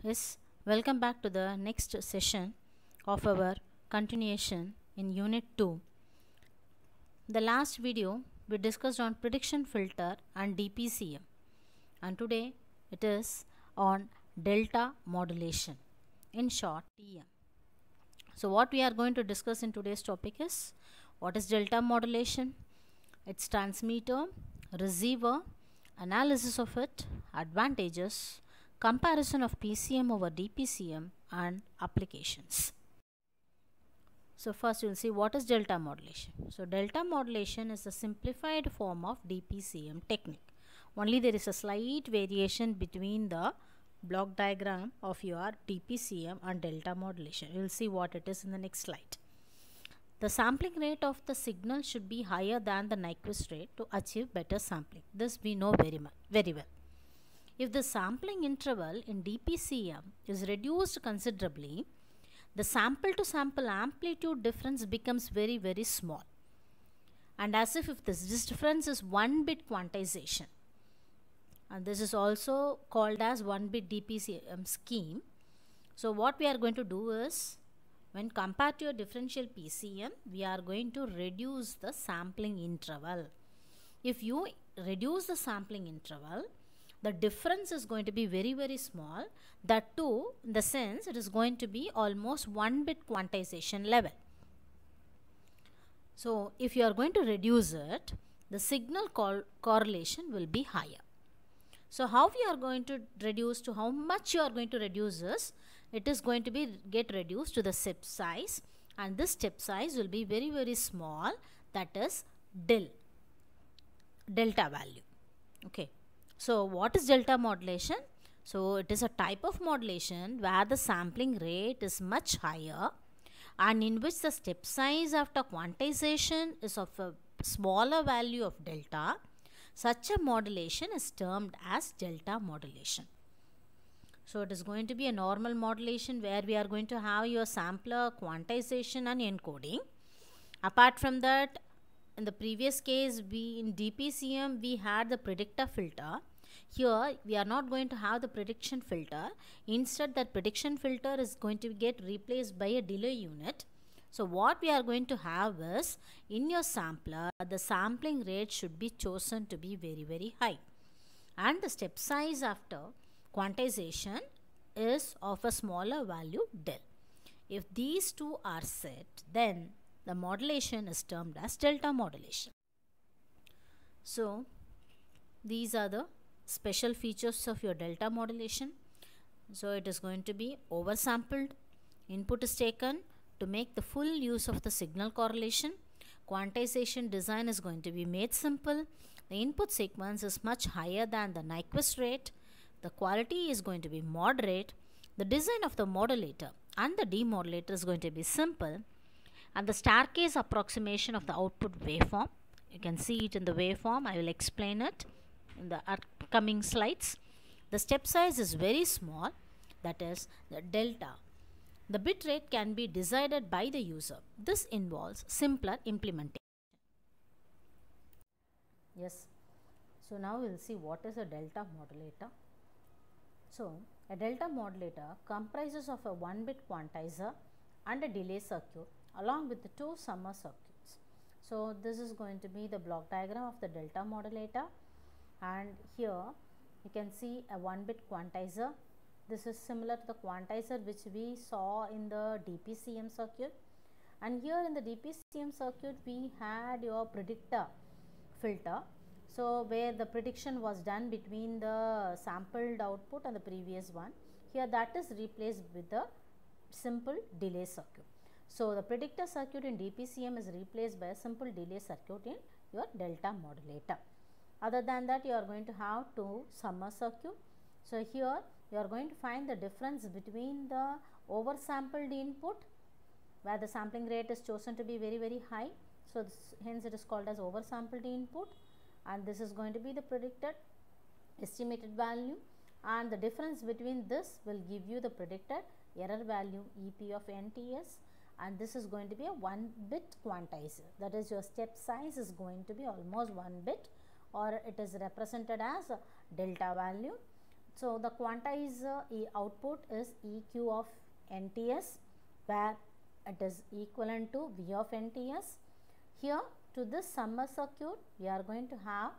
Yes, welcome back to the next session of our continuation in Unit 2. The last video we discussed on prediction filter and DPCM, and today it is on delta modulation, in short TM. So what we are going to discuss in today's topic is what is delta modulation, its transmitter, receiver, analysis of it, advantages, comparison of PCM over DPCM, and applications. So first you will see what is delta modulation. So delta modulation is a simplified form of DPCM technique. Only there is a slight variation between the block diagram of your DPCM and delta modulation. You will see what it is in the next slide. The sampling rate of the signal should be higher than the Nyquist rate to achieve better sampling. This we know very well. If the sampling interval in DPCM is reduced considerably, the sample to sample amplitude difference becomes very small. And as if this difference is 1 bit quantization. And this is also called as 1 bit DPCM scheme. So what we are going to do is, when compared to a differential PCM, we are going to reduce the sampling interval. If you reduce the sampling interval, the difference is going to be very small. That too, in the sense it is going to be almost 1 bit quantization level. So if you are going to reduce it, the signal correlation will be higher. So how we are going to reduce, to how much you are going to reduce this, it is going to be get reduced to the step size, and this step size will be very small, that is delta value. Okay. So what is delta modulation? So it is a type of modulation where the sampling rate is much higher and in which the step size after quantization is of a smaller value of delta. Such a modulation is termed as delta modulation. So it is going to be a normal modulation where we are going to have your sampler quantization and encoding. Apart from that, in the previous case, in DPCM we had the predictor filter. Here we are not going to have the prediction filter. Instead, that prediction filter is going to get replaced by a delay unit. So what we are going to have is, in your sampler, the sampling rate should be chosen to be very high, and the step size after quantization is of a smaller value del. If these two are set, then the modulation is termed as delta modulation. So these are the special features of your delta modulation. So it is going to be oversampled, input is taken to make the full use of the signal correlation. Quantization design is going to be made simple. The input sequence is much higher than the Nyquist rate. The quality is going to be moderate. The design of the modulator and the demodulator is going to be simple. And the staircase approximation of the output waveform, you can see it in the waveform. I will explain it in the upcoming slides. The step size is very small, that is the delta. The bit rate can be decided by the user. This involves simpler implementation. Yes. So now we will see what is a delta modulator. So a delta modulator comprises of a 1 bit quantizer and a delay circuit along with the 2 summer circuits. So this is going to be the block diagram of the delta modulator, and here you can see a 1 bit quantizer. This is similar to the quantizer which we saw in the DPCM circuit, and here in the DPCM circuit we had your predictor filter. So where the prediction was done between the sampled output and the previous one, here that is replaced with the simple delay circuit. So the predictor circuit in DPCM is replaced by a simple delay circuit in your delta modulator. Other than that, you are going to have 2 summer circuit. So here you are going to find the difference between the oversampled input, where the sampling rate is chosen to be very high. So hence it is called as oversampled input, and this is going to be the predicted estimated value, and the difference between this will give you the predicted error value EP of NTS, and this is going to be a 1 bit quantizer. That is, your step size is going to be almost 1 bit, or it is represented as a delta value. So the quantized output is EQ of NTS, where it is equivalent to V of NTS. Here to this summer circuit, we are going to have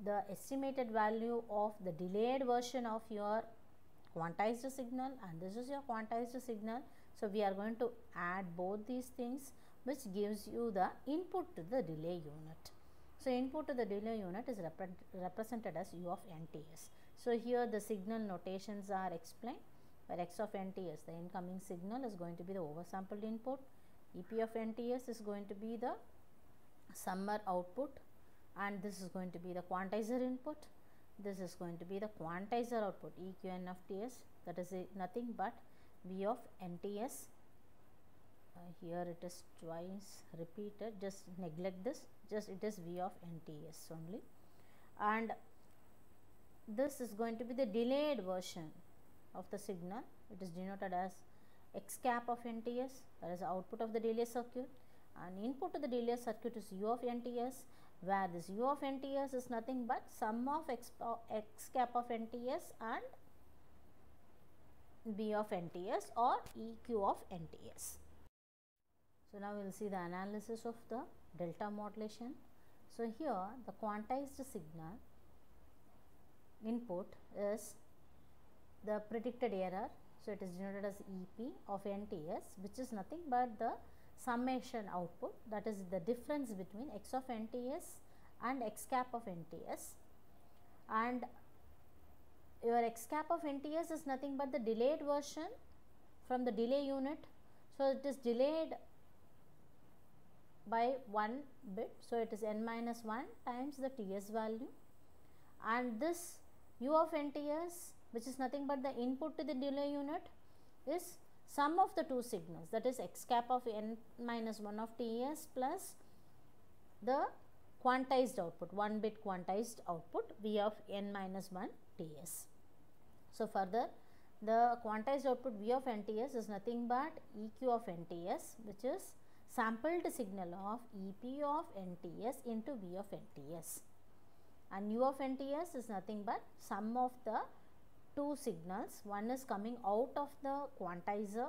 the estimated value of the delayed version of your quantized signal, and this is your quantized signal. So we are going to add both these things, which gives you the input to the delay unit. So input to the delay unit is represented as U of NTS. So here the signal notations are explained, where X of NTS, the incoming signal, is going to be the oversampled input. EP of NTS is going to be the summer output, and this is going to be the quantizer input. This is going to be the quantizer output, EQN of TS, that is nothing but V of NTS. Here it is twice repeated, just neglect this, just it is V of NTS only. And this is going to be the delayed version of the signal. It is denoted as X cap of NTS, that is output of the delay circuit, and input to the delay circuit is U of NTS, where this U of NTS is nothing but sum of X cap of NTS and B of NTS or EQ of NTS. So now we will see the analysis of the delta modulation. So here the quantized signal input is the predicted error, so it is denoted as EP of NTS, which is nothing but the summation output, that is the difference between X of NTS and X cap of NTS, and your X cap of NTS is nothing but the delayed version from the delay unit. So it is delayed by 1 bit, so it is n minus 1 times the TS value, and this U of NTS, which is nothing but the input to the delay unit, is sum of the two signals, that is X cap of n minus 1 of TS plus the quantized output, 1 bit quantized output V of n minus 1 TS. So further, the quantized output V of NTS is nothing but EQ of NTS, which is sampled signal of EP of NTS into V of NTS, and U of NTS is nothing but sum of the two signals. One is coming out of the quantizer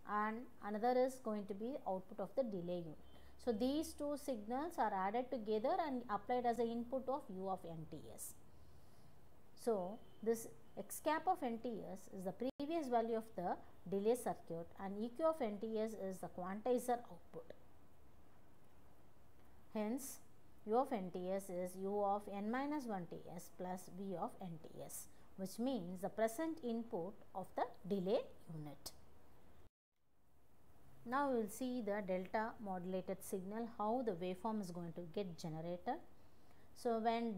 and another is going to be output of the delay unit. So these two signals are added together and applied as an input of U of NTS. So this X cap of NTS is the previous value of the delay circuit, and EQ of NTS is the quantizer output. Hence U of NTS is U of n minus 1 TS plus V of NTS, which means the present input of the delay unit. Now we will see the delta modulated signal, how the waveform is going to get generated. So when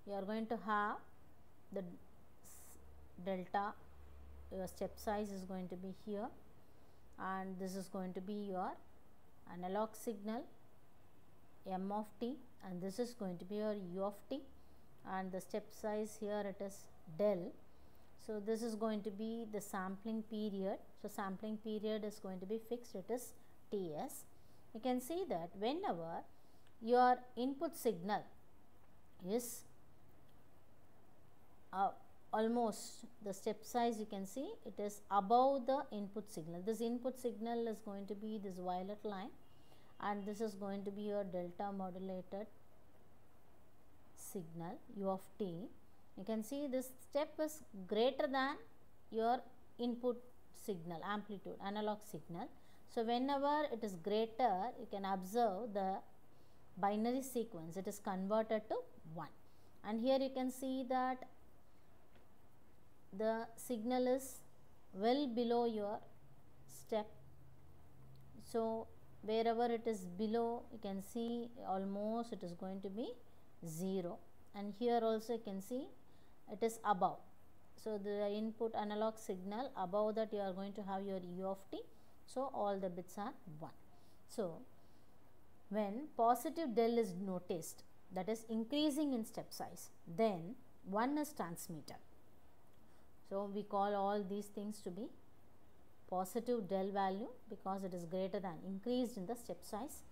you are going to have the delta, your step size is going to be here, and this is going to be your analog signal M of t, and this is going to be your U of t, and the step size here it is del. So this is going to be the sampling period. So sampling period is going to be fixed, it is Ts. You can see that whenever your input signal is almost the step size, you can see it is above the input signal. This input signal is going to be this violet line, and this is going to be your delta modulated signal U of t. You can see this step is greater than your input signal amplitude, analog signal. So whenever it is greater, you can observe the binary sequence, it is converted to 1, and here you can see that the signal is well below your step. So wherever it is below, you can see almost it is going to be 0, and here also you can see it is above. So the input analog signal, above that you are going to have your U of t, so all the bits are 1. So when positive del is noticed, that is increasing in step size, then 1 is transmitted. So we call all these things to be positive del value because it is greater than, increased in the step size.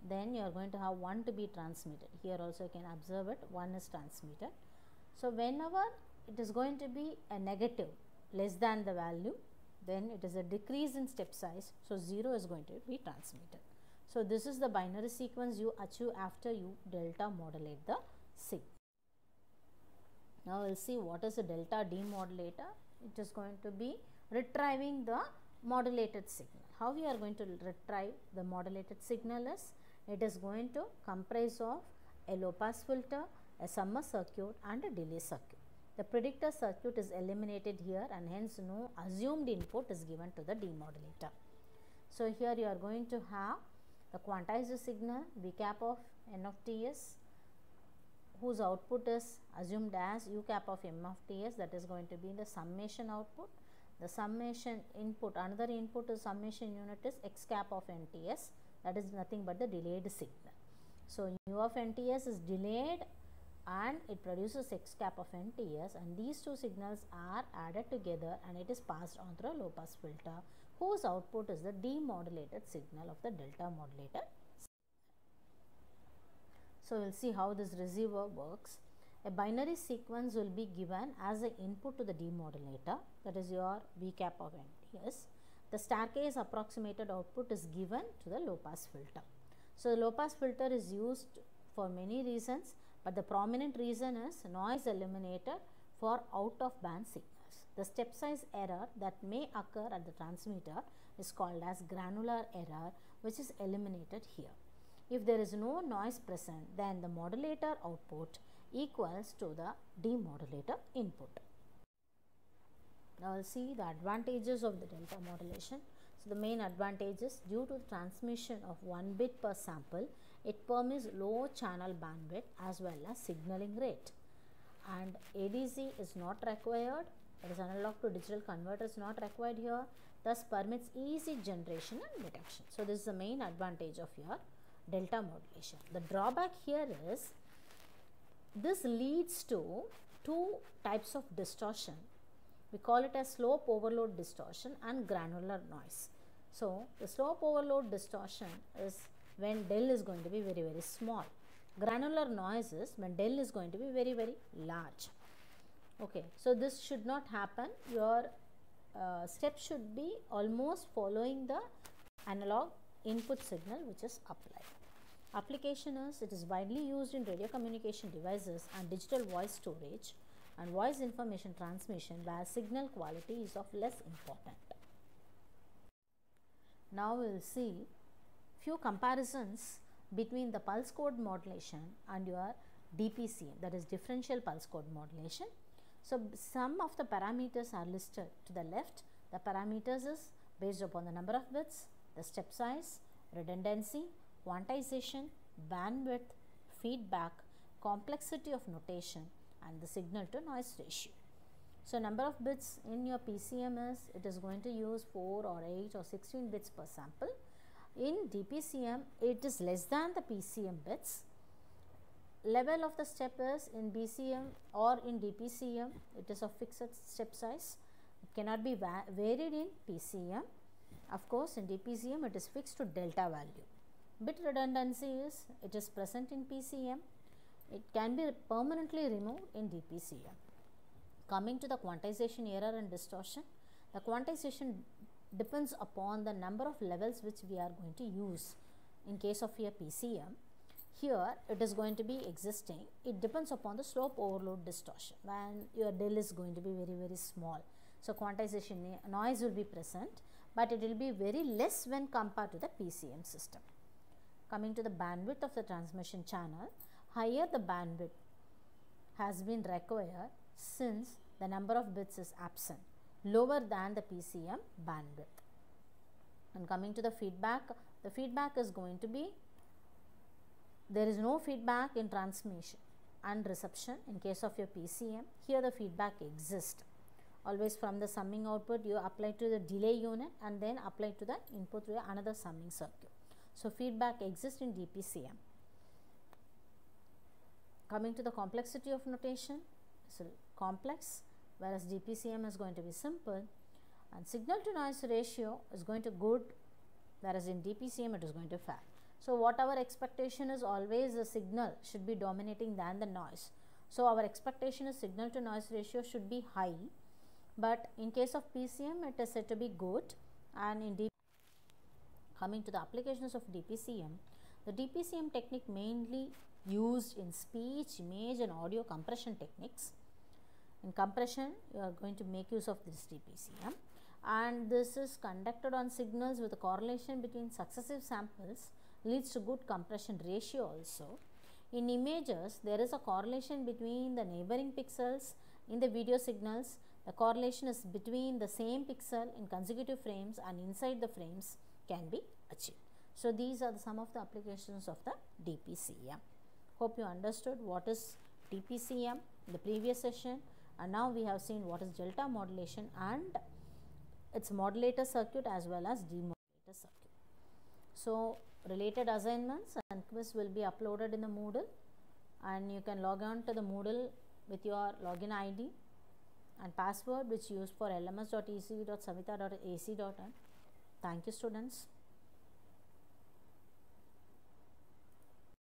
Then you are going to have 1 to be transmitted. Here also you can observe it, 1 is transmitted. So whenever it is going to be a negative less than the value, then it is a decrease in step size, so 0 is going to be transmitted. So this is the binary sequence you achieve after you delta modulate the signal. Now we'll see what is a delta demodulator. It is going to be retrieving the modulated signal. How we are going to retrieve the modulated signal is, it is going to comprise of a low pass filter, a summer circuit and a delay circuit. The predictor circuit is eliminated here and hence no assumed input is given to the demodulator. So here you are going to have the quantized signal V cap of n of ts, whose output is assumed as u cap of m of ts, that is going to be the summation output. The summation input, another input is summation unit is x cap of nts, that is nothing but the delayed signal. So u of nts is delayed and it produces x cap of nts, and these two signals are added together and it is passed on through a low pass filter, whose output is the demodulated signal of the delta modulator. So we will see how this receiver works. A binary sequence will be given as an input to the demodulator, that is your V cap of nts. The staircase approximated output is given to the low pass filter. So the low pass filter is used for many reasons, but the prominent reason is noise eliminated for out of band signals. The step size error that may occur at the transmitter is called as granular error, which is eliminated here. If there is no noise present, then the modulator output equals to the demodulator input. Now we'll see the advantages of the delta modulation. So the main advantage is, due to the transmission of 1 bit per sample, it permits low channel bandwidth as well as signaling rate, and ADC is not required, that is analog to digital converter is not required here, thus permits easy generation and detection. So this is the main advantage of your delta modulation. The drawback here is, this leads to two types of distortion. We call it as slope overload distortion and granular noise. So the slope overload distortion is when del is going to be very small. Granular noise is when del is going to be very large. Okay, so this should not happen. Your step should be almost following the analog input signal which is applied. Application is, it is widely used in radio communication devices and digital voice storage and voice information transmission, where signal quality is of less important. Now we will see few comparisons between the pulse code modulation and your DPCM, that is differential pulse code modulation. So some of the parameters are listed to the left. The parameters is based upon the number of bits, the step size, redundancy, quantization, bandwidth, feedback, complexity of notation and the signal to noise ratio. So number of bits in your PCM is, it is going to use 4 or 8 or 16 bits per sample. In DPCM, it is less than the PCM bits. Level of the step is, in BCM or in DPCM, it is of fixed step size. It cannot be varied in PCM. Of course, in DPCM, it is fixed to delta value. Bit redundancy is, it is present in PCM. It can be permanently removed in DPCM. Coming to the quantization error and distortion, the quantization depends upon the number of levels which we are going to use. In case of your PCM, here it is going to be existing. It depends upon the slope overload distortion, when your del is going to be very small. So quantization noise will be present, but it will be very less when compared to the PCM system. Coming to the bandwidth of the transmission channel, higher the bandwidth has been required since the number of bits is absent, lower than the PCM bandwidth. And coming to the feedback, the feedback is going to be, there is no feedback in transmission and reception in case of your PCM. Here the feedback exists. Always from the summing output you apply to the delay unit and then apply to the input through another summing circuit. So feedback exists in DPCM. Coming to the complexity of notation, so complex, whereas DPCM is going to be simple, and signal to noise ratio is going to good, whereas in DPCM it is going to fat. So what our expectation is, always the signal should be dominating than the noise. So our expectation is signal to noise ratio should be high, but in case of PCM it is said to be good. And in coming to the applications of DPCM, the DPCM technique mainly used in speech, image and audio compression techniques. In compression, you are going to make use of this DPCM, and this is conducted on signals with a correlation between successive samples leads to good compression ratio also. In images, there is a correlation between the neighboring pixels in the video signals. The correlation is between the same pixel in consecutive frames and inside the frames can be achieved. So these are some of the applications of the DPCM. Hope you understood what is DPCM in the previous session, and now we have seen what is delta modulation and its modulator circuit as well as demodulator circuit. So related assignments and quiz will be uploaded in the Moodle, and you can log on to the Moodle with your login ID and password which used for lms.ec.savita.ac.in. Thank you, students.